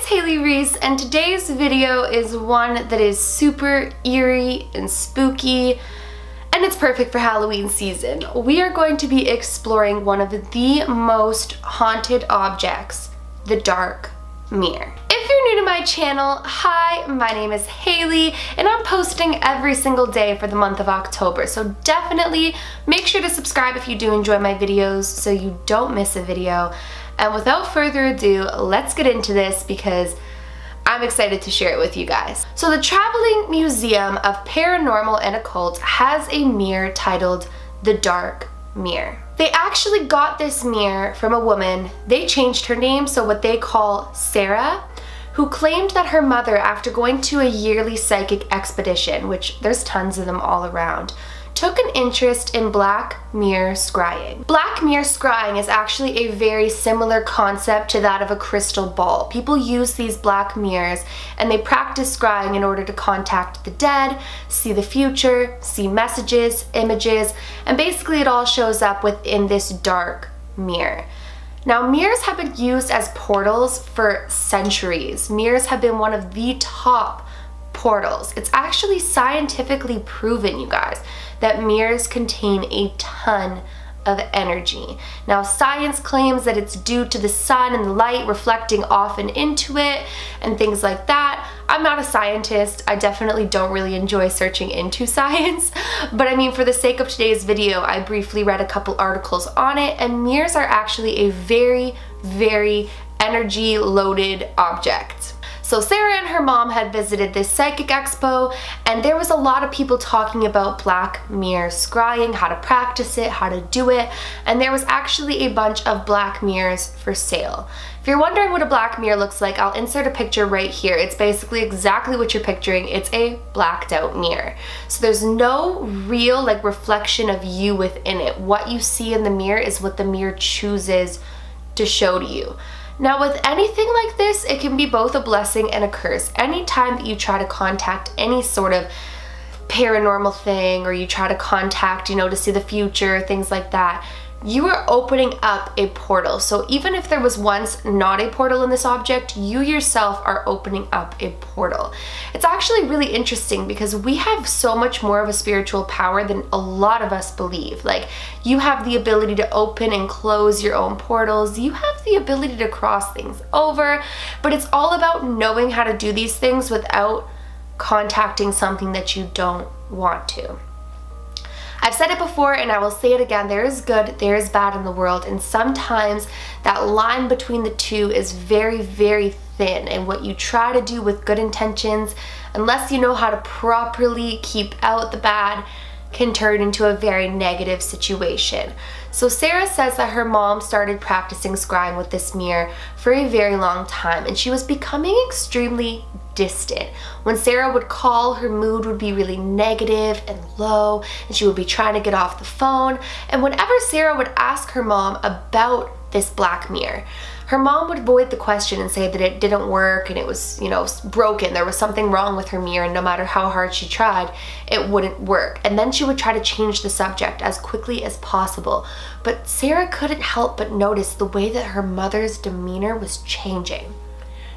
Hailey Reese, and today's video is one that is super eerie and spooky, and it's perfect for Halloween season. We are going to be exploring one of the most haunted objects, the dark mirror. If you're new to my channel, hi, my name is Hailey, and I'm posting every single day for the month of October, so definitely make sure to subscribe if you do enjoy my videos so you don't miss a video. And without further ado, let's get into this because I'm excited to share it with you guys. So the Traveling Museum of Paranormal and Occult has a mirror titled The Dark Mirror. They actually got this mirror from a woman. They changed her name, so what they call Sarah, who claimed that her mother, after going to a yearly psychic expedition, which there's tons of them all around, took an interest in black mirror scrying. Black mirror scrying is actually a very similar concept to that of a crystal ball. People use these black mirrors and they practice scrying in order to contact the dead, see the future, see messages, images, and basically it all shows up within this dark mirror. Now, mirrors have been used as portals for centuries. Mirrors have been one of the top portals. It's actually scientifically proven, you guys, that mirrors contain a ton of energy. Now, science claims that it's due to the sun and the light reflecting off and into it and things like that. I'm not a scientist. I definitely don't really enjoy searching into science, but I mean, for the sake of today's video, I briefly read a couple articles on it, and mirrors are actually a very, very energy-loaded object. So Sarah and her mom had visited this psychic expo, and there was a lot of people talking about black mirror scrying, how to practice it, how to do it, and there was actually a bunch of black mirrors for sale. If you're wondering what a black mirror looks like, I'll insert a picture right here. It's basically exactly what you're picturing. It's a blacked out mirror. So there's no real reflection of you within it. What you see in the mirror is what the mirror chooses to show to you. Now, with anything like this, it can be both a blessing and a curse. Anytime that you try to contact any sort of paranormal thing, or you try to contact, to see the future, things like that, you are opening up a portal. So even if there was once not a portal in this object, you yourself are opening up a portal. It's actually really interesting because we have so much more of a spiritual power than a lot of us believe. You have the ability to open and close your own portals. You have the ability to cross things over, but it's all about knowing how to do these things without contacting something that you don't want to. I've said it before and I will say it again, there is good, there is bad in the world, and sometimes that line between the two is very, very thin, and what you try to do with good intentions, unless you know how to properly keep out the bad, can turn into a very negative situation. So Sarah says that her mom started practicing scrying with this mirror for a very long time, and she was becoming extremely distant. When Sarah would call, her mood would be really negative and low, and she would be trying to get off the phone. And whenever Sarah would ask her mom about this black mirror, her mom would avoid the question and say that it didn't work and it was, broken. There was something wrong with her mirror, and no matter how hard she tried, it wouldn't work. And then she would try to change the subject as quickly as possible. But Sarah couldn't help but notice the way that her mother's demeanor was changing.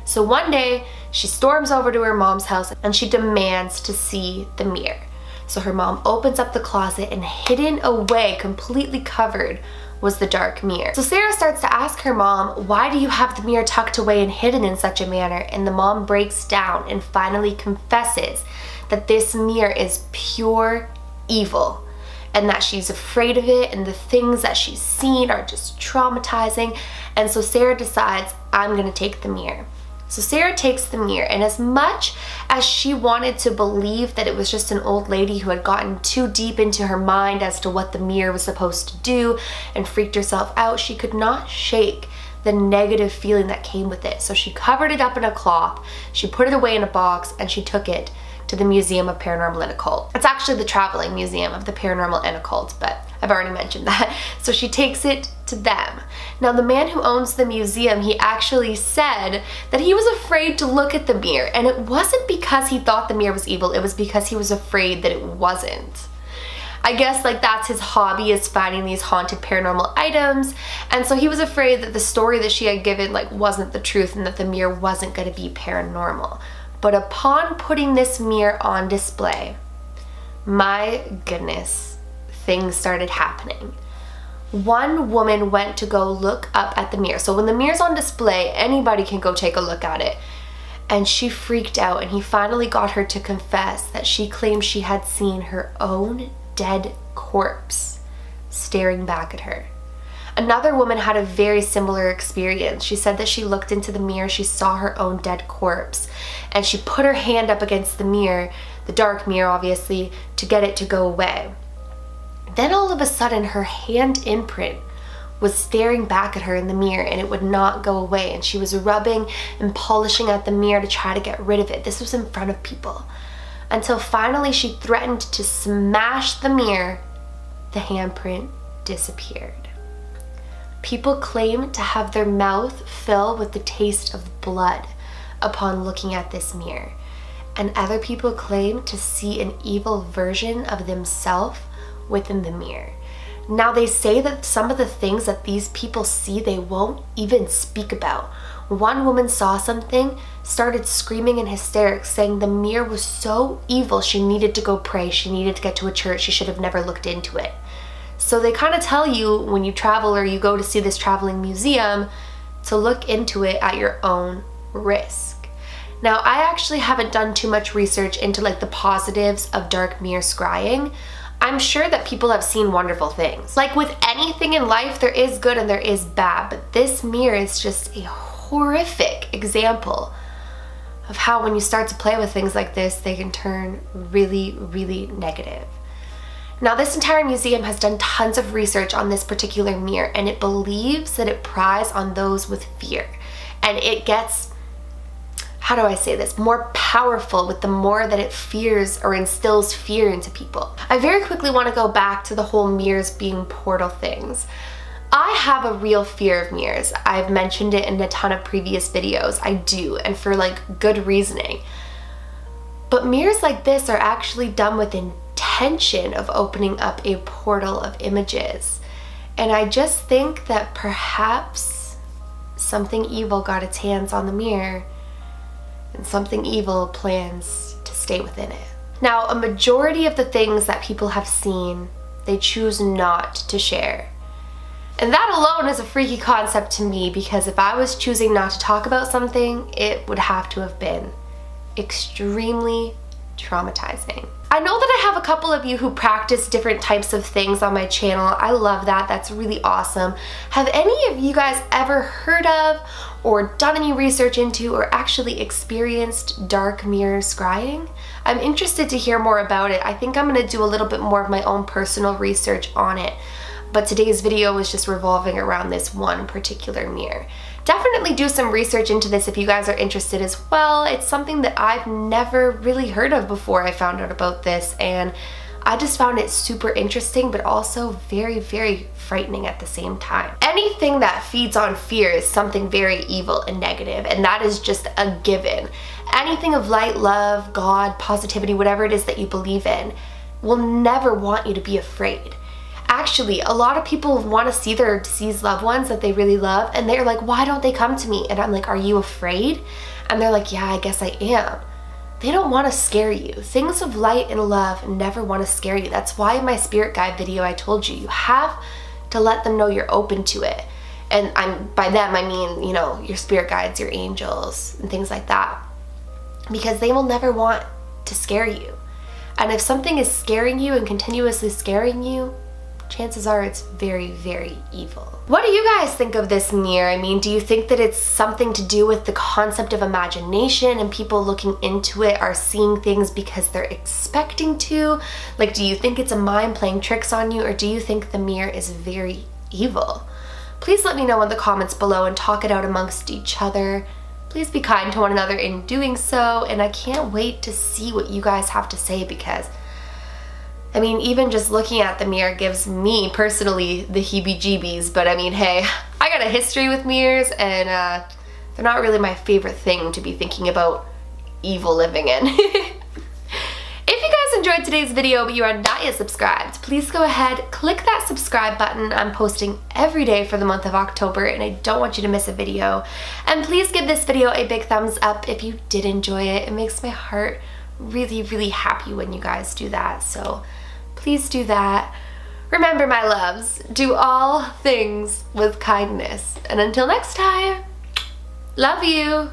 So one day, she storms over to her mom's house and she demands to see the mirror. So her mom opens up the closet, and hidden away, completely covered, was the dark mirror. So Sarah starts to ask her mom, why do you have the mirror tucked away and hidden in such a manner? And the mom breaks down and finally confesses that this mirror is pure evil, and that she's afraid of it, and the things that she's seen are just traumatizing. And so Sarah decides, I'm gonna take the mirror. So Sarah takes the mirror, and as much as she wanted to believe that it was just an old lady who had gotten too deep into her mind as to what the mirror was supposed to do and freaked herself out, she could not shake the negative feeling that came with it. So she covered it up in a cloth, she put it away in a box, and she took it to the Museum of Paranormal and Occult. It's actually the Traveling Museum of the Paranormal and Occult, but I've already mentioned that. So she takes it to them. Now, the man who owns the museum, he actually said that he was afraid to look at the mirror, and it wasn't because he thought the mirror was evil, it was because he was afraid that it wasn't. I guess like that's his hobby, is finding these haunted paranormal items. And so he was afraid that the story that she had given like wasn't the truth and that the mirror wasn't going to be paranormal. But upon putting this mirror on display, my goodness, things started happening. One woman went to go look up at the mirror. So when the mirror's on display, anybody can go take a look at it. And she freaked out, and he finally got her to confess that she claimed she had seen her own dead corpse staring back at her. Another woman had a very similar experience. She said that she looked into the mirror, she saw her own dead corpse, and she put her hand up against the mirror, the dark mirror obviously, to get it to go away. Then all of a sudden her hand imprint was staring back at her in the mirror, and it would not go away, and she was rubbing and polishing at the mirror to try to get rid of it. This was in front of people. Until finally she threatened to smash the mirror. The handprint disappeared. People claim to have their mouth fill with the taste of blood upon looking at this mirror. And other people claim to see an evil version of themselves within the mirror. Now they say that some of the things that these people see, they won't even speak about. One woman saw something, started screaming in hysterics, saying the mirror was so evil she needed to go pray, she needed to get to a church, she should have never looked into it. So they kind of tell you when you travel or you go to see this traveling museum to look into it at your own risk. Now I actually haven't done too much research into like the positives of dark mirror scrying. I'm sure that people have seen wonderful things. Like with anything in life, there is good and there is bad, but this mirror is just a horrific example of how when you start to play with things like this, they can turn really, really negative. Now this entire museum has done tons of research on this particular mirror, and it believes that it preys on those with fear. And it gets, how do I say this, more powerful with the more that it fears or instills fear into people. I very quickly want to go back to the whole mirrors being portal things. I have a real fear of mirrors. I've mentioned it in a ton of previous videos. I do, and for like good reasoning. But mirrors like this are actually done with intention of opening up a portal of images. And I just think that perhaps something evil got its hands on the mirror, and something evil plans to stay within it. Now, a majority of the things that people have seen, they choose not to share. And that alone is a freaky concept to me, because if I was choosing not to talk about something, it would have to have been extremely traumatizing. I know that I have a couple of you who practice different types of things on my channel. I love that. That's really awesome. Have any of you guys ever heard of or done any research into or actually experienced dark mirror scrying? I'm interested to hear more about it. I think I'm going to do a little bit more of my own personal research on it. But today's video was just revolving around this one particular mirror. Definitely do some research into this if you guys are interested as well. It's something that I've never really heard of before I found out about this, and I just found it super interesting, but also very, very frightening at the same time. Anything that feeds on fear is something very evil and negative, and that is just a given. Anything of light, love, God, positivity, whatever it is that you believe in, will never want you to be afraid. Actually, a lot of people want to see their deceased loved ones that they really love, and they're like, why don't they come to me? And I'm like, are you afraid? And they're like, yeah, I guess I am. They don't want to scare you. Things of light and love never want to scare you. That's why in my spirit guide video I told you, you have to let them know you're open to it. And by them I mean, you know, your spirit guides, your angels, and things like that. Because they will never want to scare you. And if something is scaring you and continuously scaring you, chances are it's very, very evil. What do you guys think of this mirror? I mean, do you think that it's something to do with the concept of imagination and people looking into it are seeing things because they're expecting to? Like, do you think it's a mind playing tricks on you, or do you think the mirror is very evil? Please let me know in the comments below and talk it out amongst each other. Please be kind to one another in doing so, and I can't wait to see what you guys have to say, because I mean, even just looking at the mirror gives me personally the heebie-jeebies, but I mean, hey, I got a history with mirrors, and they're not really my favorite thing to be thinking about evil living in. If you guys enjoyed today's video but you are not yet subscribed, please go ahead, click that subscribe button. I'm posting every day for the month of October and I don't want you to miss a video. And please give this video a big thumbs up if you did enjoy it. It makes my heart really, really happy when you guys do that. So please do that. Remember, my loves, do all things with kindness. And until next time, love you.